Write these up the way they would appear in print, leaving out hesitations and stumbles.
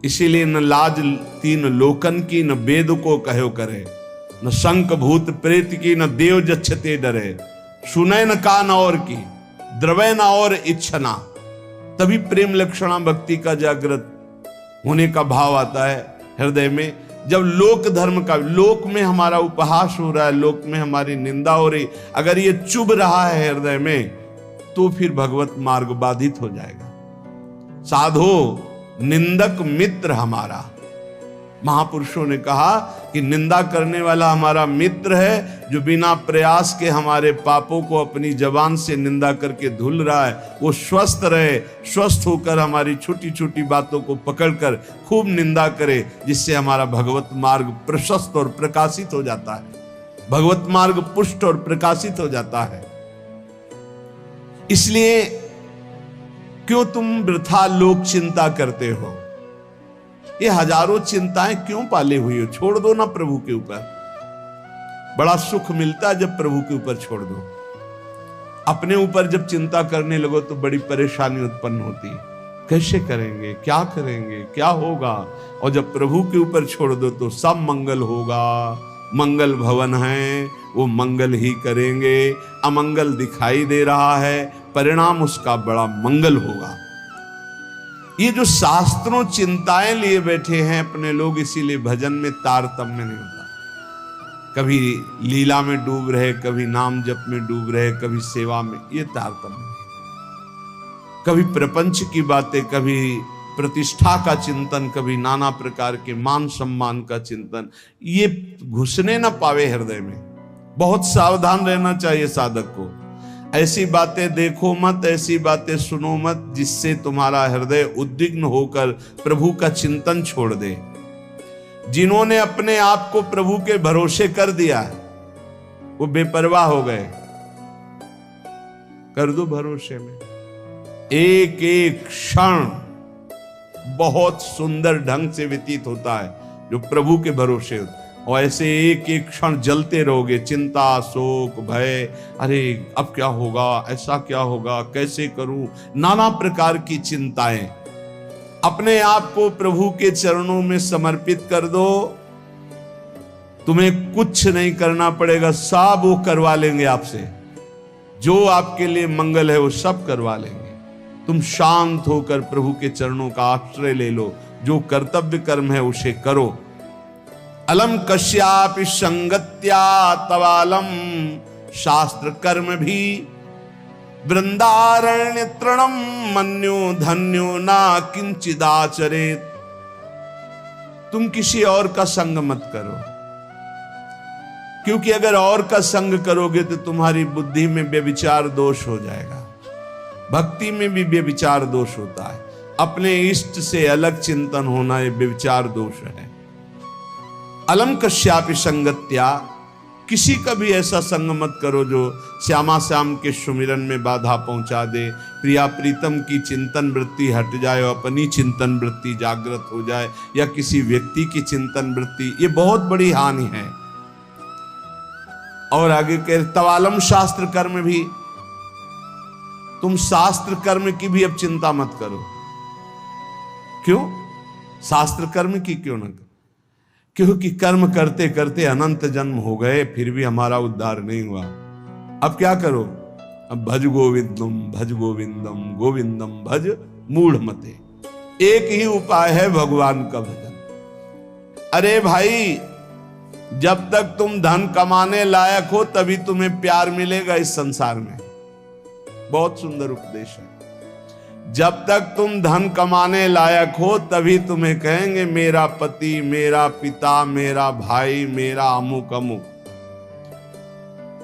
इसीलिए न लाज तीन लोकन की, न वेद को कहो करे, न शंख भूत प्रेत की, न देव जच्छते डरे, सुने न कान और की, द्रवै न और इच्छना। तभी प्रेम लक्षणा भक्ति का जागृत होने का भाव आता है हृदय में। जब लोक धर्म का, लोक में हमारा उपहास हो रहा है, लोक में हमारी निंदा हो रही, अगर ये चुभ रहा है हृदय में, तो फिर भगवत मार्ग बाधित हो जाएगा। साधो निंदक मित्र हमारा, महापुरुषों ने कहा कि निंदा करने वाला हमारा मित्र है, जो बिना प्रयास के हमारे पापों को अपनी जबान से निंदा करके धुल रहा है, वो स्वस्थ रहे, स्वस्थ होकर हमारी छोटी छोटी बातों को पकड़कर खूब निंदा करे, जिससे हमारा भगवत मार्ग प्रशस्त और प्रकाशित हो जाता है, भगवत मार्ग पुष्ट और प्रकाशित हो जाता है। इसलिए क्यों तुम वृथा लोक चिंता करते हो? ये हजारों चिंताएं क्यों पाले हुई हो? छोड़ दो ना प्रभु के ऊपर। बड़ा सुख मिलता है जब प्रभु के ऊपर छोड़ दो। अपने ऊपर जब चिंता करने लगो तो बड़ी परेशानी उत्पन्न होती है, कैसे करेंगे, क्या करेंगे, क्या होगा। और जब प्रभु के ऊपर छोड़ दो तो सब मंगल होगा। मंगल भवन है, वो मंगल ही करेंगे। अमंगल दिखाई दे रहा है, परिणाम उसका बड़ा मंगल होगा। ये जो शास्त्रों चिंताएं लिए बैठे हैं अपने लोग, इसीलिए भजन में तारतम्य नहीं होता। कभी लीला में डूब रहे, कभी नाम जप में डूब रहे, कभी सेवा में, ये तारतम्य नहीं। कभी प्रपंच की बातें, कभी प्रतिष्ठा का चिंतन, कभी नाना प्रकार के मान सम्मान का चिंतन, ये घुसने ना पावे हृदय में। बहुत सावधान रहना चाहिए साधक को। ऐसी बातें देखो मत, ऐसी बातें सुनो मत, जिससे तुम्हारा हृदय उद्विग्न होकर प्रभु का चिंतन छोड़ दे। जिन्होंने अपने आप को प्रभु के भरोसे कर दिया, वो बेपरवाह हो गए। कर दो भरोसे में। एक एक क्षण बहुत सुंदर ढंग से व्यतीत होता है जो प्रभु के भरोसे होता है। और ऐसे एक एक क्षण जलते रहोगे, चिंता, शोक, भय, अरे अब क्या होगा, ऐसा क्या होगा, कैसे करूं, नाना प्रकार की चिंताएं। अपने आप को प्रभु के चरणों में समर्पित कर दो। तुम्हें कुछ नहीं करना पड़ेगा, सब वो करवा लेंगे आपसे। जो आपके लिए मंगल है वो सब करवा लेंगे। तुम शांत होकर प्रभु के चरणों का आश्रय ले लो। जो कर्तव्य कर्म है उसे करो। अलम कश्यापि संगत्या तवालम शास्त्र कर्म भी वृंदारण्य तृणम मन्यो धन्यो ना किंचिदाचरेत। तुम किसी और का संग मत करो, क्योंकि अगर और का संग करोगे तो तुम्हारी बुद्धि में व्यभिचार दोष हो जाएगा। भक्ति में भी व्यभिचार दोष होता है। अपने इष्ट से अलग चिंतन होना ये व्यभिचार दोष है। अलम कश्यापि संगत्या, किसी का भी ऐसा संग मत करो जो श्यामा श्याम के सुमिरन में बाधा पहुंचा दे। प्रिया प्रीतम की चिंतन वृत्ति हट जाए और अपनी चिंतन वृत्ति जागृत हो जाए, या किसी व्यक्ति की चिंतन वृत्ति, ये बहुत बड़ी हानि है। और आगे कह तवालम शास्त्र कर्म भी, तुम शास्त्र कर्म की भी अब चिंता मत करो। क्यों? शास्त्र कर्म की क्यों ना करो? क्योंकि कर्म करते करते अनंत जन्म हो गए, फिर भी हमारा उद्धार नहीं हुआ। अब क्या करो? अब भज गोविंदम गोविंदम भज मूढ़ मते। एक ही उपाय है भगवान का भजन। अरे भाई, जब तक तुम धन कमाने लायक हो तभी तुम्हें प्यार मिलेगा इस संसार में। बहुत सुंदर उपदेश है। जब तक तुम धन कमाने लायक हो तभी तुम्हें कहेंगे मेरा पति, मेरा पिता, मेरा भाई, मेरा अमुक अमुक।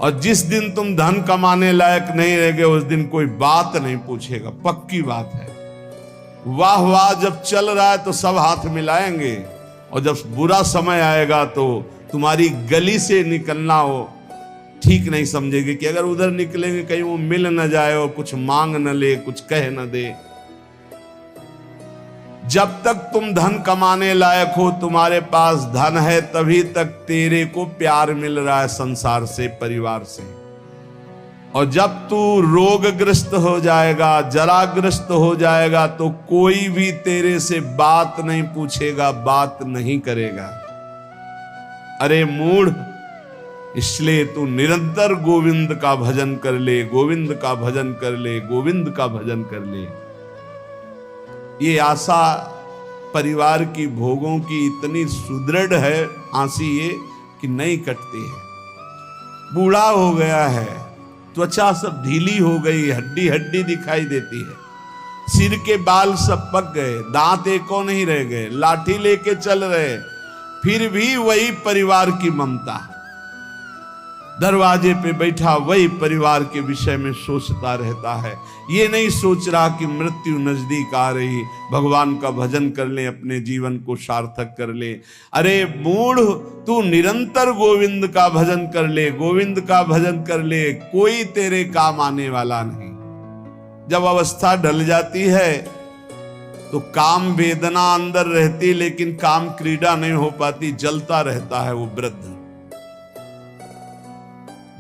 और जिस दिन तुम धन कमाने लायक नहीं रहोगे उस दिन कोई बात नहीं पूछेगा, पक्की बात है। वाह वाह जब चल रहा है तो सब हाथ मिलाएंगे, और जब बुरा समय आएगा तो तुम्हारी गली से निकलना हो ठीक नहीं समझेगी कि अगर उधर निकलेंगे कहीं वो मिल न जाए और कुछ मांग न ले, कुछ कह न दे। जब तक तुम धन कमाने लायक हो, तुम्हारे पास धन है, तभी तक तेरे को प्यार मिल रहा है संसार से, परिवार से। और जब तू रोगग्रस्त हो जाएगा, जराग्रस्त हो जाएगा, तो कोई भी तेरे से बात नहीं पूछेगा, बात नहीं करेगा। अरे मूढ़, इसलिए तू निरंतर गोविंद का भजन कर ले, गोविंद का भजन कर ले, गोविंद का भजन कर ले। ये आशा परिवार की भोगों की इतनी सुदृढ़ है फांसी ये कि नहीं कटती है। बूढ़ा हो गया है, त्वचा सब ढीली हो गई, हड्डी हड्डी दिखाई देती है, सिर के बाल सब पक गए, दांत एको नहीं रह गए, लाठी लेके चल रहे, फिर भी वही परिवार की ममता। दरवाजे पे बैठा वही परिवार के विषय में सोचता रहता है। ये नहीं सोच रहा कि मृत्यु नजदीक आ रही, भगवान का भजन कर ले, अपने जीवन को सार्थक कर ले। अरे मूढ़, तू निरंतर गोविंद का भजन कर ले, गोविंद का भजन कर ले, कोई तेरे काम आने वाला नहीं। जब अवस्था ढल जाती है तो काम वेदना अंदर रहती, लेकिन काम क्रीड़ा नहीं हो पाती, जलता रहता है वो वृद्ध।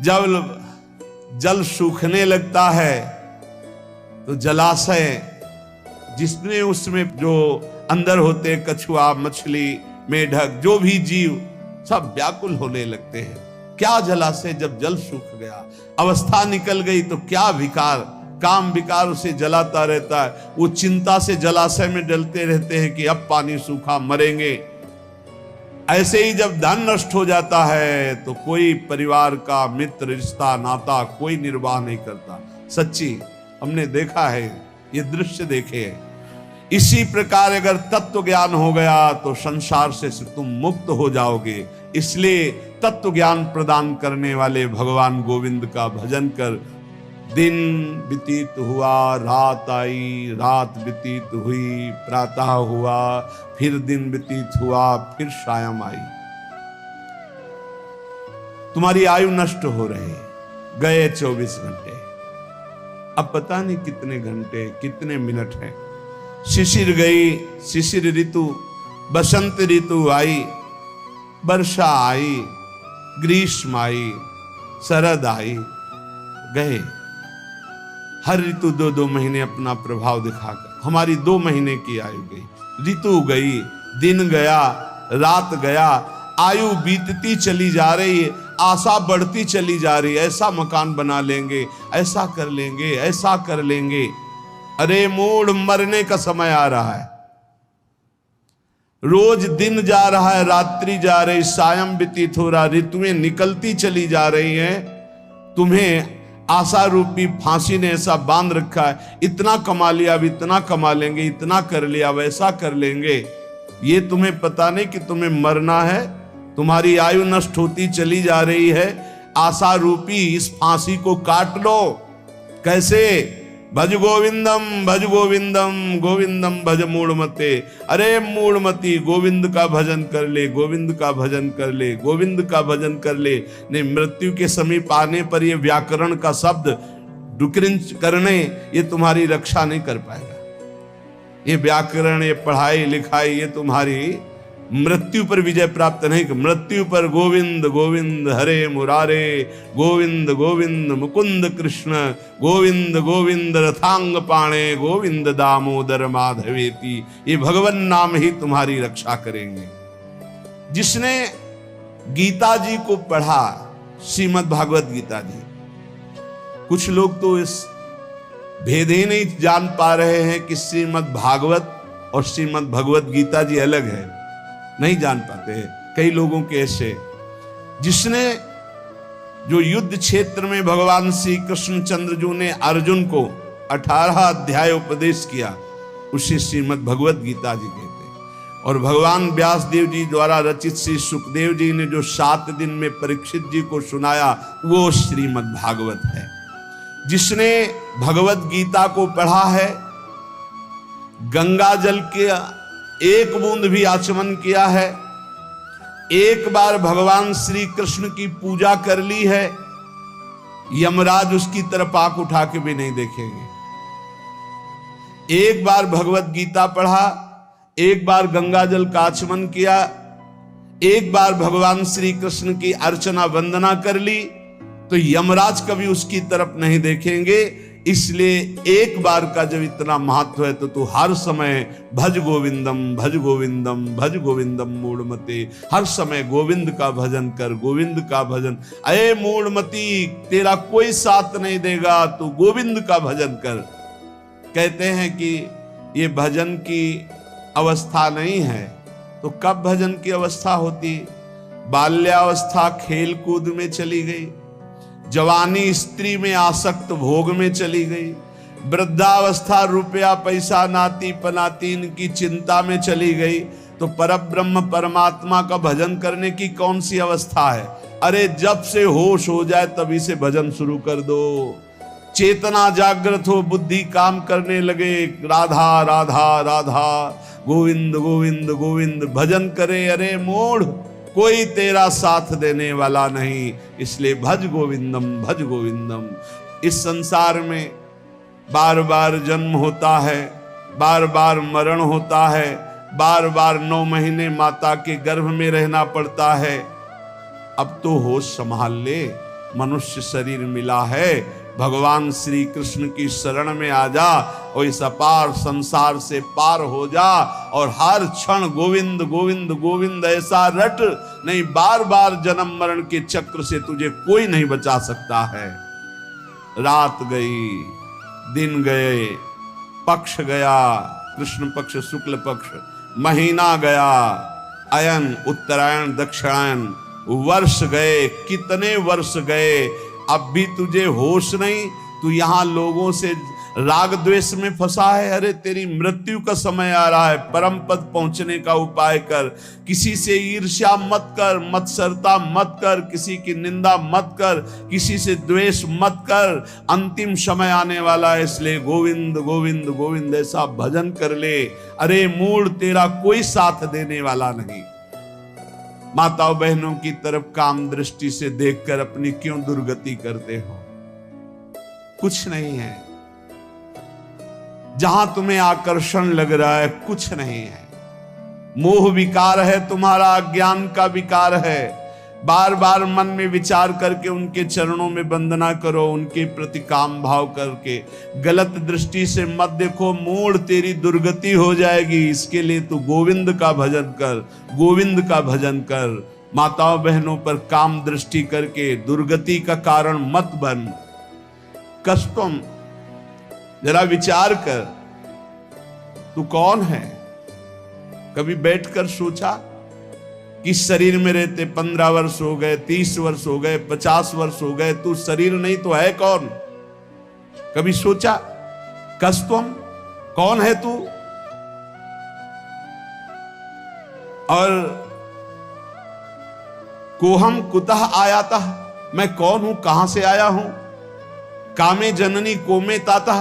जब जल सूखने लगता है तो जलाशय, जिसमें उसमें जो अंदर होते कछुआ, मछली, मेढक, जो भी जीव, सब व्याकुल होने लगते हैं। क्या जलाशय, जब जल सूख गया, अवस्था निकल गई, तो क्या विकार, काम विकार उसे जलाता रहता है। वो चिंता से जलाशय में डलते रहते हैं कि अब पानी सूखा, मरेंगे। ऐसे ही जब धन नष्ट हो जाता है तो कोई परिवार का मित्र, रिश्ता, नाता कोई निर्वाह नहीं करता। सच्ची हमने देखा है, ये दृश्य देखे हैं। इसी प्रकार अगर तत्व ज्ञान हो गया तो संसार से तुम मुक्त हो जाओगे। इसलिए तत्व ज्ञान प्रदान करने वाले भगवान गोविंद का भजन कर। दिन व्यतीत हुआ, रात आई, रात व्यतीत हुई, प्रातः हुआ, फिर दिन व्यतीत हुआ, फिर सायं आई। तुम्हारी आयु नष्ट हो रही, गए 24 घंटे, अब पता नहीं कितने घंटे, कितने मिनट हैं। शिशिर गई, शिशिर ऋतु, बसंत ऋतु आई, वर्षा आई, ग्रीष्म आई, शरद आई, गए। हर ऋतु 2-2 महीने अपना प्रभाव दिखाकर हमारी 2 महीने की आयु गई, ऋतु गई, दिन गया, रात गया, आयु बीतती चली जा रही है, आशा बढ़ती चली जा रही है। ऐसा मकान बना लेंगे, ऐसा कर लेंगे, ऐसा कर लेंगे। अरे मूढ़, मरने का समय आ रहा है। रोज दिन जा रहा है, रात्रि जा रही, सायं व्यतीत हो रहा, ऋतुएं निकलती चली जा रही हैं। तुम्हें आशा रूपी फांसी ने ऐसा बांध रखा है, इतना कमा लिया, अब इतना कमा लेंगे, इतना कर लिया, वैसा कर लेंगे। ये तुम्हें पता नहीं कि तुम्हें मरना है। तुम्हारी आयु नष्ट होती चली जा रही है। आशा रूपी इस फांसी को काट लो। कैसे? भज गोविंदम, भज गोविंदम, गोविंदम भज मूढ़मते। अरे मूढ़मती, गोविंद का भजन कर ले, गोविंद का भजन कर ले, गोविंद का भजन कर ले। नहीं, मृत्यु के समीप आने पर ये व्याकरण का शब्द डुक्रिंच करने, ये तुम्हारी रक्षा नहीं कर पाएगा। ये व्याकरण, ये पढ़ाई लिखाई, ये तुम्हारी मृत्यु पर विजय प्राप्त नहीं। मृत्यु पर गोविंद गोविंद हरे मुरारे, गोविंद गोविंद मुकुंद कृष्ण, गोविंद गोविंद रथांग पाणे, गोविंद दामोदर माधवेति। ये भगवान नाम ही तुम्हारी रक्षा करेंगे। जिसने गीता जी को पढ़ा, श्रीमद् भागवत गीता जी, कुछ लोग तो इस भेद ही नहीं जान पा रहे हैं कि श्रीमद् भागवत और श्रीमद् भगवत गीता जी अलग है, नहीं जान पाते हैं कई लोगों के ऐसे। जिसने जो युद्ध क्षेत्र में भगवान श्री कृष्णचंद्र जी ने अर्जुन को 18 अध्याय उपदेश किया, उसे श्रीमद् भगवत गीता जी कहते हैं। और भगवान व्यास देव जी द्वारा रचित श्री सुखदेव जी ने जो 7 दिन में परीक्षित जी को सुनाया, वो श्रीमद् भागवत है। जिसने भगवत गीता को पढ़ा है, गंगा जल के एक बूंद भी आचमन किया है, एक बार भगवान श्री कृष्ण की पूजा कर ली है, यमराज उसकी तरफ आंख उठा के भी नहीं देखेंगे। एक बार भगवत गीता पढ़ा, एक बार गंगा जल का आचमन किया, एक बार भगवान श्री कृष्ण की अर्चना वंदना कर ली, तो तो यमराज कभी उसकी तरफ नहीं देखेंगे। इसलिए एक बार का जब इतना महत्व है तो तू हर समय भज गोविंदम भज गोविंदम भज गोविंदम मूढ़मते, हर समय गोविंद का भजन कर, गोविंद का भजन। अये मूढ़मती, तेरा कोई साथ नहीं देगा, तू गोविंद का भजन कर। कहते हैं कि ये भजन की अवस्था नहीं है, तो कब भजन की अवस्था होती? बाल्यावस्था खेल कूद में चली गई, जवानी स्त्री में आसक्त भोग में चली गई, वृद्धावस्था रुपया पैसा नाती पनाती इनकी चिंता में चली गई, तो परब्रह्म परमात्मा का भजन करने की कौन सी अवस्था है? अरे जब से होश हो जाए तभी से भजन शुरू कर दो। चेतना जागृत हो, बुद्धि काम करने लगे, राधा राधा राधा, गोविंद गोविंद गोविंद भजन करे। अरे मूढ़, कोई तेरा साथ देने वाला नहीं, इसलिए भज गोविंदम भज गोविंदम। इस संसार में बार बार जन्म होता है, बार बार मरण होता है, बार बार 9 महीने माता के गर्भ में रहना पड़ता है। अब तो होश संभाल ले, मनुष्य शरीर मिला है, भगवान श्री कृष्ण की शरण में आ जा और इस अपार संसार से पार हो जा, और हर क्षण गोविंद गोविंद गोविंद ऐसा रट, नहीं बार बार जन्म मरण के चक्र से तुझे कोई नहीं बचा सकता है। रात गई, दिन गए, पक्ष गया, कृष्ण पक्ष शुक्ल पक्ष, महीना गया, अयन उत्तरायण दक्षिणायन, वर्ष गए, कितने वर्ष गए, अब भी तुझे होश नहीं। तू यहां लोगों से राग द्वेष में फंसा है। अरे तेरी मृत्यु का समय आ रहा है, परम पद पहुंचने का उपाय कर। किसी से ईर्ष्या मत कर, मत्सरता मत कर, किसी की निंदा मत कर, किसी से द्वेष मत कर। अंतिम समय आने वाला है, इसलिए गोविंद गोविंद गोविंद ऐसा भजन कर ले। अरे मूढ़, तेरा कोई साथ देने वाला नहीं। माताओं बहनों की तरफ काम दृष्टि से देखकर अपनी क्यों दुर्गति करते हो? कुछ नहीं है। जहां तुम्हें आकर्षण लग रहा है कुछ नहीं है। मोह विकार है तुम्हारा, अज्ञान का विकार है। बार बार मन में विचार करके उनके चरणों में वंदना करो, उनके प्रति काम भाव करके। गलत दृष्टि से मत देखो, मूढ़ तेरी दुर्गति हो जाएगी। इसके लिए तू गोविंद का भजन कर, गोविंद का भजन कर। माताओं बहनों पर काम दृष्टि करके दुर्गति का कारण मत बन। कष्टम, जरा विचार कर, तू कौन है? कभी बैठकर सोचा कि शरीर में रहते 15 वर्ष हो गए, 30 वर्ष हो गए, 50 वर्ष हो गए, तू शरीर नहीं तो है कौन? कभी सोचा? कस्तम, कौन है तू? और कोहम कुतः आयाता, मैं कौन हूं, कहां से आया हूं? कामे जननी कोमे ताता,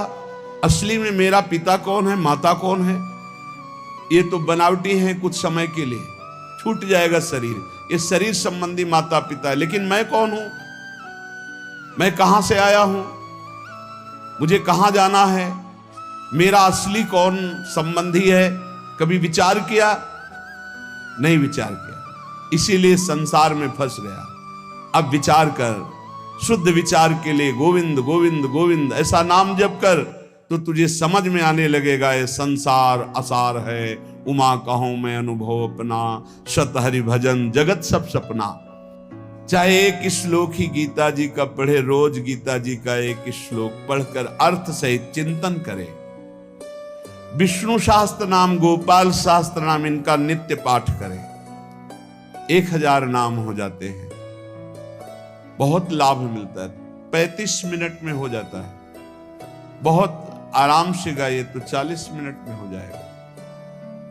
असली में मेरा पिता कौन है, माता कौन है? ये तो बनावटी है, कुछ समय के लिए छूट जाएगा शरीर। ये शरीर संबंधी माता पिता है, लेकिन मैं कौन हूं? मैं कहां से आया हूं? मुझे कहां जाना है? मेरा असली कौन संबंधी है? कभी विचार किया? नहीं विचार किया, इसीलिए संसार में फंस गया। अब विचार कर, शुद्ध विचार के लिए गोविंद गोविंद गोविंद ऐसा नाम जप कर, तो तुझे समझ में आने लगेगा ये संसार असार है। उमा कहूं मैं अनुभव अपना, सत हरि भजन जगत सब सपना। चाहे एक श्लोक ही गीता जी का पढ़े, रोज गीता जी का एक श्लोक पढ़कर अर्थ सहित चिंतन करे। विष्णु शास्त्र नाम, गोपाल शास्त्र नाम, इनका नित्य पाठ करें। 1000 नाम हो जाते हैं, बहुत लाभ मिलता है। 35 मिनट में हो जाता है, बहुत आराम से गाइए तो 40 मिनट में हो जाएगा।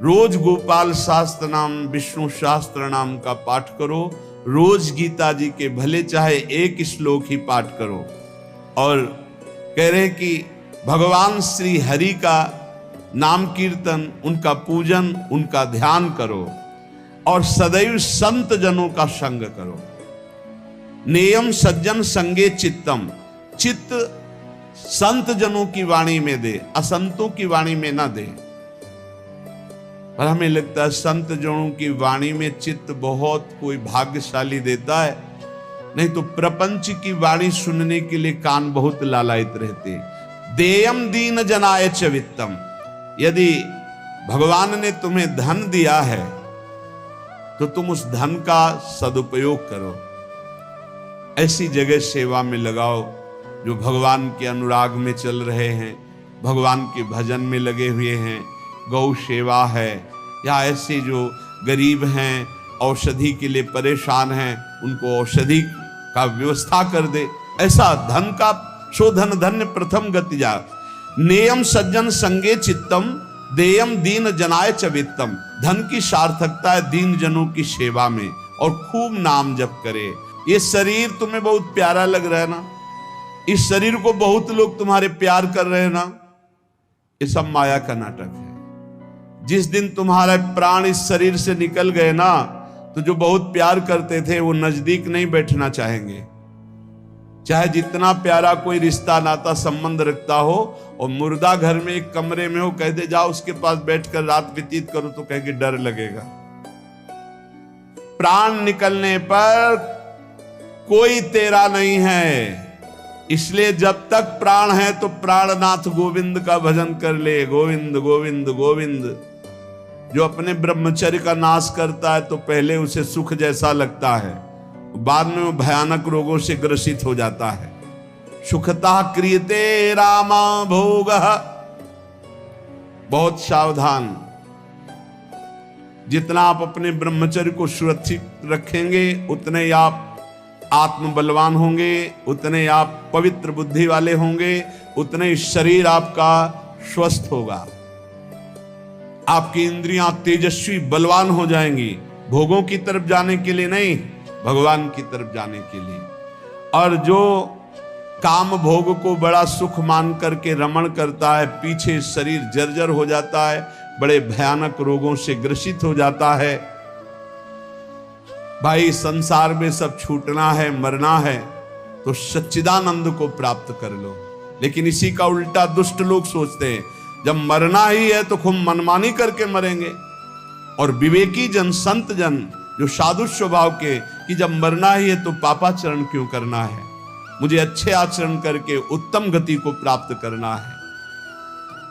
रोज गोपाल शास्त्र नाम, विष्णु शास्त्र नाम का पाठ करो। रोज गीता जी के भले चाहे एक श्लोक ही पाठ करो। और कह रहे कि भगवान श्री हरि का नाम कीर्तन, उनका पूजन, उनका ध्यान करो, और सदैव संत जनों का संग करो। नेयम सज्जन संगे चित्तम, चित्त संत जनों की वाणी में दे, असंतों की वाणी में ना दे। पर हमें लगता है संत जनों की वाणी में चित्त बहुत कोई भाग्यशाली देता है। नहीं तो प्रपंच की वाणी सुनने के लिए कान बहुत लालायित रहते। देयम दीन जनाय च वित्तम, यदि भगवान ने तुम्हें धन दिया है तो तुम उस धन का सदुपयोग करो, ऐसी जगह सेवा में लगाओ जो भगवान के अनुराग में चल रहे हैं, भगवान के भजन में लगे हुए हैं, गौ सेवा है, या ऐसे जो गरीब हैं औषधि के लिए परेशान हैं उनको औषधि का व्यवस्था कर दे। ऐसा धन का शोधन धन्य प्रथम गति जा। नेयम सज्जन संगे चित्तम देयम दीन जनाय च वित्तम, धन की सार्थकता है दीन जनों की सेवा में, और खूब नाम जप करे। ये शरीर तुम्हें बहुत प्यारा लग रहा है ना, इस शरीर को बहुत लोग तुम्हारे प्यार कर रहे हैं ना, ये सब माया का नाटक है। जिस दिन तुम्हारा प्राण इस शरीर से निकल गए ना, तो जो बहुत प्यार करते थे वो नजदीक नहीं बैठना चाहेंगे। चाहे जितना प्यारा कोई रिश्ता नाता संबंध रखता हो, और मुर्दा घर में एक कमरे में हो, कहते जाओ उसके पास बैठकर रात व्यतीत करो, तो कहेंगे डर लगेगा। प्राण निकलने पर कोई तेरा नहीं है, इसलिए जब तक प्राण है तो प्राणनाथ गोविंद का भजन कर ले। गोविंद गोविंद गोविंद। जो अपने ब्रह्मचर्य का नाश करता है तो पहले उसे सुख जैसा लगता है, बाद में वो भयानक रोगों से ग्रसित हो जाता है। सुखता क्रियते रामा भोग, बहुत सावधान। जितना आप अपने ब्रह्मचर्य को सुरक्षित रखेंगे उतने आप आत्म बलवान होंगे, उतने आप पवित्र बुद्धि वाले होंगे, उतने शरीर आपका स्वस्थ होगा, आपकी इंद्रियां तेजस्वी बलवान हो जाएंगी। भोगों की तरफ जाने के लिए नहीं, भगवान की तरफ जाने के लिए। और जो काम भोग को बड़ा सुख मान करके रमण करता है, पीछे शरीर जर्जर हो जाता है, बड़े भयानक रोगों से ग्रसित हो जाता है। भाई संसार में सब छूटना है, मरना है, तो सच्चिदानंद को प्राप्त कर लो। लेकिन इसी का उल्टा दुष्ट लोग सोचते हैं, जब मरना ही है तो खूब मनमानी करके मरेंगे। और विवेकी जन, संत जन जो साधु स्वभाव के, कि जब मरना ही है तो पापाचरण क्यों करना है, मुझे अच्छे आचरण करके उत्तम गति को प्राप्त करना है।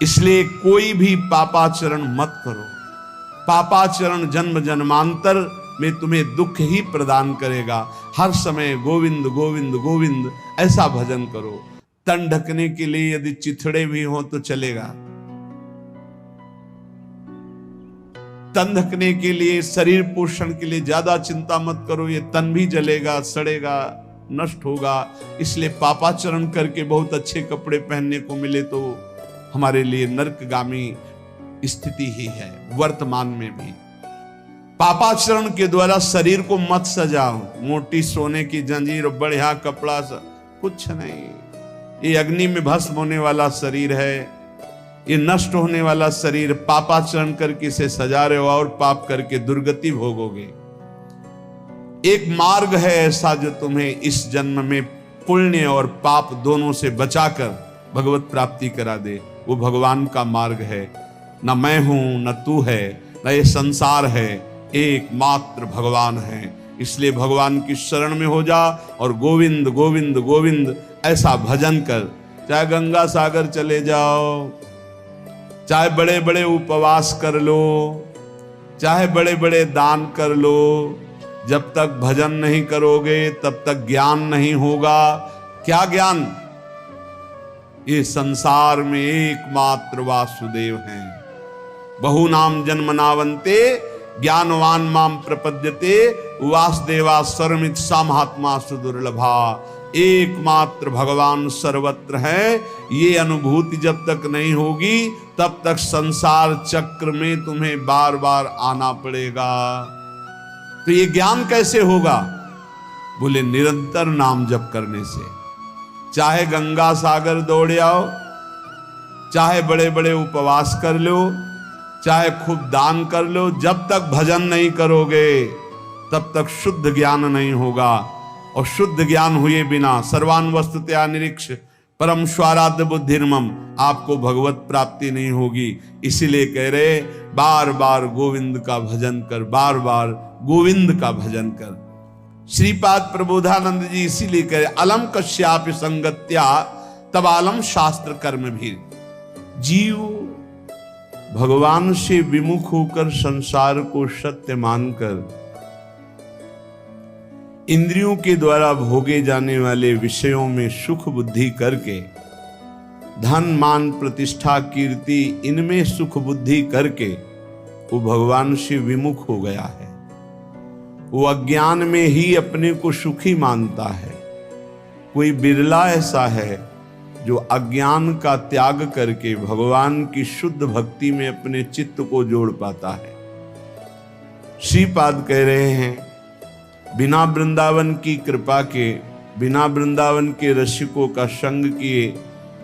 इसलिए कोई भी पापाचरण मत करो। पापाचरण जन्म जन्मांतर में तुम्हें दुख ही प्रदान करेगा। हर समय गोविंद गोविंद गोविंद ऐसा भजन करो। तन ढकने के लिए यदि चिथड़े भी हो तो चलेगा, तन ढकने के लिए, शरीर पोषण के लिए ज्यादा चिंता मत करो, ये तन भी जलेगा, सड़ेगा, नष्ट होगा। इसलिए पापाचरण करके बहुत अच्छे कपड़े पहनने को मिले तो हमारे लिए नरकगामी स्थिति ही है। वर्तमान में भी पापाचरण के द्वारा शरीर को मत सजाओ, मोटी सोने की जंजीर, बढ़िया कपड़ा, कुछ नहीं। ये अग्नि में भस्म होने वाला शरीर है, ये नष्ट होने वाला शरीर। पापाचरण करके इसे सजा रहे हो और पाप करके दुर्गति भोगोगे। एक मार्ग है ऐसा जो तुम्हें इस जन्म में पुण्य और पाप दोनों से बचाकर भगवत प्राप्ति करा दे। वो भगवान का मार्ग है। न मैं हूं, न तू है, न ये संसार है, एकमात्र भगवान है। इसलिए भगवान की शरण में हो जा और गोविंद गोविंद गोविंद ऐसा भजन कर। चाहे गंगा सागर चले जाओ, चाहे बड़े बड़े उपवास कर लो, चाहे बड़े बड़े दान कर लो, जब तक भजन नहीं करोगे तब तक ज्ञान नहीं होगा। क्या ज्ञान? ये संसार में एकमात्र वासुदेव हैं। बहु नाम जन्मनावंते ज्ञानवान माम प्रपद्यते वासुदेवा सर्वमित सा महात्मा सुदुर्लभा। एकमात्र भगवान सर्वत्र है। ये अनुभूति जब तक नहीं होगी तब तक संसार चक्र में तुम्हें बार बार आना पड़ेगा। तो ये ज्ञान कैसे होगा? बोले निरंतर नाम जप करने से। चाहे गंगा सागर दौड़ आओ, चाहे बड़े बड़े उपवास कर लो, चाहे खूब दान कर लो, जब तक भजन नहीं करोगे तब तक शुद्ध ज्ञान नहीं होगा। और शुद्ध ज्ञान हुए बिना सर्वान वस्तुतया निरीक्ष परम स्वाराध्य बुद्धिर्मम, आपको भगवत प्राप्ति नहीं होगी। इसीलिए कह रहे बार बार गोविंद का भजन कर, बार बार गोविंद का भजन कर। श्रीपाद प्रबोधानंद जी इसीलिए कहे अलम कश्यापि संगत्या तब आलम शास्त्र कर्म भी। जीव भगवान से विमुख होकर संसार को सत्य मानकर इंद्रियों के द्वारा भोगे जाने वाले विषयों में सुख बुद्धि करके, धन मान प्रतिष्ठा कीर्ति इनमें सुख बुद्धि करके वो भगवान से विमुख हो गया है। वो अज्ञान में ही अपने को सुखी मानता है। कोई बिरला ऐसा है जो अज्ञान का त्याग करके भगवान की शुद्ध भक्ति में अपने चित्त को जोड़ पाता है। श्रीपाद कह रहे हैं बिना वृंदावन की कृपा के, बिना वृंदावन के रसिकों का संग किए,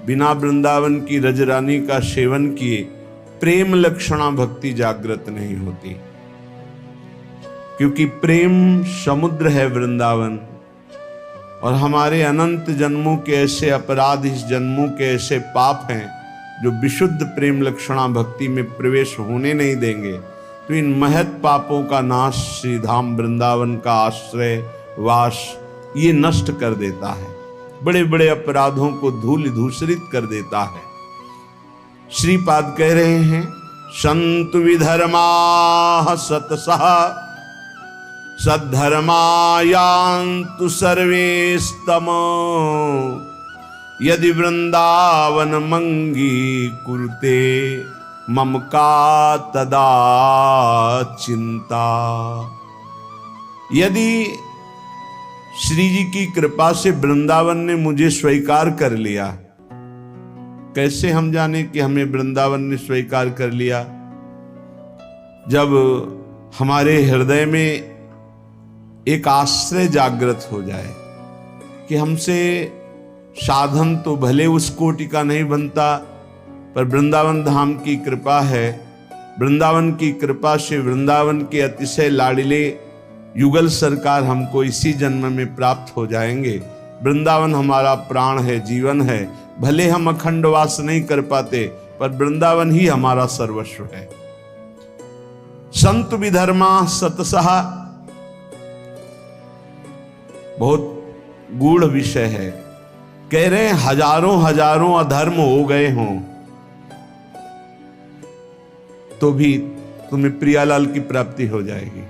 बिना वृंदावन की रजरानी का सेवन किए प्रेम लक्षणा भक्ति जागृत नहीं होती। क्योंकि प्रेम समुद्र है वृंदावन, और हमारे अनंत जन्मों के ऐसे अपराध, इस जन्मों के ऐसे पाप हैं जो विशुद्ध प्रेम लक्षणा भक्ति में प्रवेश होने नहीं देंगे। तो इन महत् पापों का नाश श्रीधाम वृंदावन का आश्रय वास ये नष्ट कर देता है, बड़े बड़े अपराधों को धूल धूसरित कर देता है। श्रीपाद कह रहे हैं संतु विधर्मा सतसः सद्धर्मायान्तु सर्वेस्तम यदि वृंदावन मंगी कुरुते मम का तदा चिंता। यदि श्री जी की कृपा से वृंदावन ने मुझे स्वीकार कर लिया, कैसे हम जाने कि हमें वृंदावन ने स्वीकार कर लिया? जब हमारे हृदय में एक आश्रय जागृत हो जाए कि हमसे साधन तो भले उस कोटि का नहीं बनता, पर वृंदावन धाम की कृपा है। वृंदावन की कृपा से वृंदावन के अतिशय लाडिले युगल सरकार हमको इसी जन्म में प्राप्त हो जाएंगे। वृंदावन हमारा प्राण है, जीवन है। भले हम अखंड वास नहीं कर पाते, पर वृंदावन ही हमारा सर्वस्व है। संत विधर्मा सतसः बहुत गूढ़ विषय है। कह रहे हैं हजारों हजारों अधर्म हो गए हों तो भी तुम्हें प्रियालाल की प्राप्ति हो जाएगी।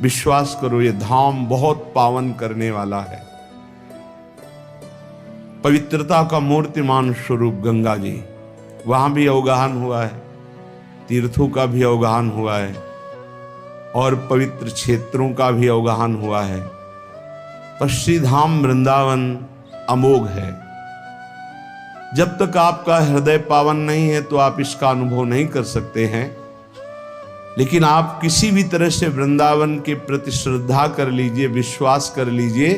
विश्वास करो, ये धाम बहुत पावन करने वाला है। पवित्रता का मूर्तिमान स्वरूप गंगा जी, वहां भी अवगाहन हुआ है, तीर्थों का भी अवगाहन हुआ है और पवित्र क्षेत्रों का भी अवगाहन हुआ है। पर श्रीधाम वृंदावन अमोघ है। जब तक आपका हृदय पावन नहीं है तो आप इसका अनुभव नहीं कर सकते हैं। लेकिन आप किसी भी तरह से वृंदावन के प्रति श्रद्धा कर लीजिए, विश्वास कर लीजिए,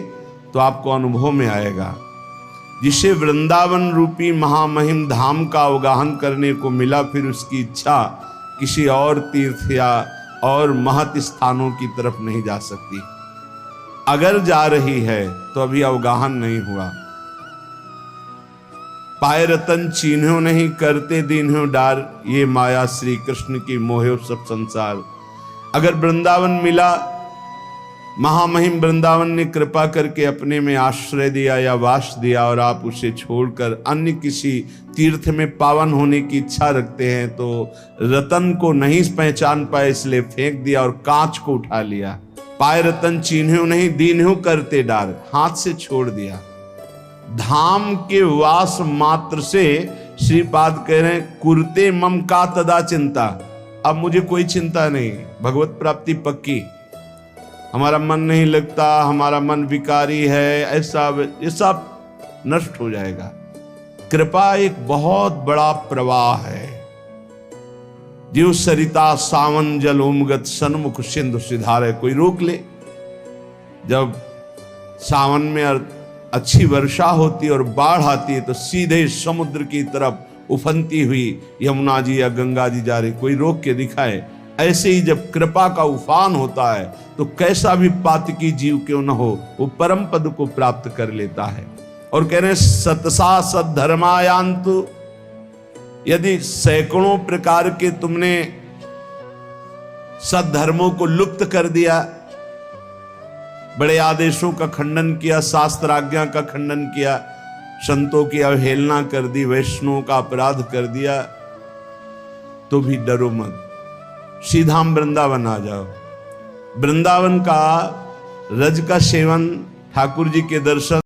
तो आपको अनुभव में आएगा। जिसे वृंदावन रूपी महामहिम धाम का अवगाहन करने को मिला, फिर उसकी इच्छा किसी और तीर्थ या और महत स्थानों की तरफ नहीं जा सकती। अगर जा रही है तो अभी अवगाहन नहीं हुआ। पाए रतन चीन्हो नहीं, करते दीन्हो डार, ये माया श्री कृष्ण की मोहे सब संसार। अगर वृंदावन मिला, महामहिम वृंदावन ने कृपा करके अपने में आश्रय दिया या वास दिया, और आप उसे छोड़कर अन्य किसी तीर्थ में पावन होने की इच्छा रखते हैं, तो रतन को नहीं पहचान पाए इसलिए फेंक दिया और कांच को उठा लिया। पाए रतन चीन्हो नहीं, दीन्हो करते डार, हाथ से छोड़ दिया। धाम के वास मात्र से श्रीपाद कह रहे हैं कुरते मम का तदा चिंता। अब मुझे कोई चिंता नहीं, भगवत प्राप्ति पक्की। हमारा मन नहीं लगता, हमारा मन विकारी है, ऐसा ये सब नष्ट हो जाएगा। कृपा एक बहुत बड़ा प्रवाह है। जीव सरिता सावन जल उमगत सन्मुख सिंधु सिधारे, कोई रोक ले। जब सावन में अच्छी वर्षा होती और बाढ़ आती है तो सीधे समुद्र की तरफ उफनती हुई यमुना जी या गंगा जी जा रही, कोई रोक के दिखाए। ऐसे ही जब कृपा का उफान होता है तो कैसा भी पातकी जीव क्यों न हो, वो परम पद को प्राप्त कर लेता है। और कह रहे हैं सतसा सद्धर्मायांतु, यदि सैकड़ों प्रकार के तुमने सद्धर्मों को लुप्त कर दिया, बड़े आदेशों का खंडन किया, शास्त्राज्ञा का खंडन किया, संतों की अवहेलना कर दी, वैष्णवों का अपराध कर दिया, तो भी डरो मत, सीधा हम वृंदावन आ जाओ। वृंदावन का रज का सेवन, ठाकुर जी के दर्शन,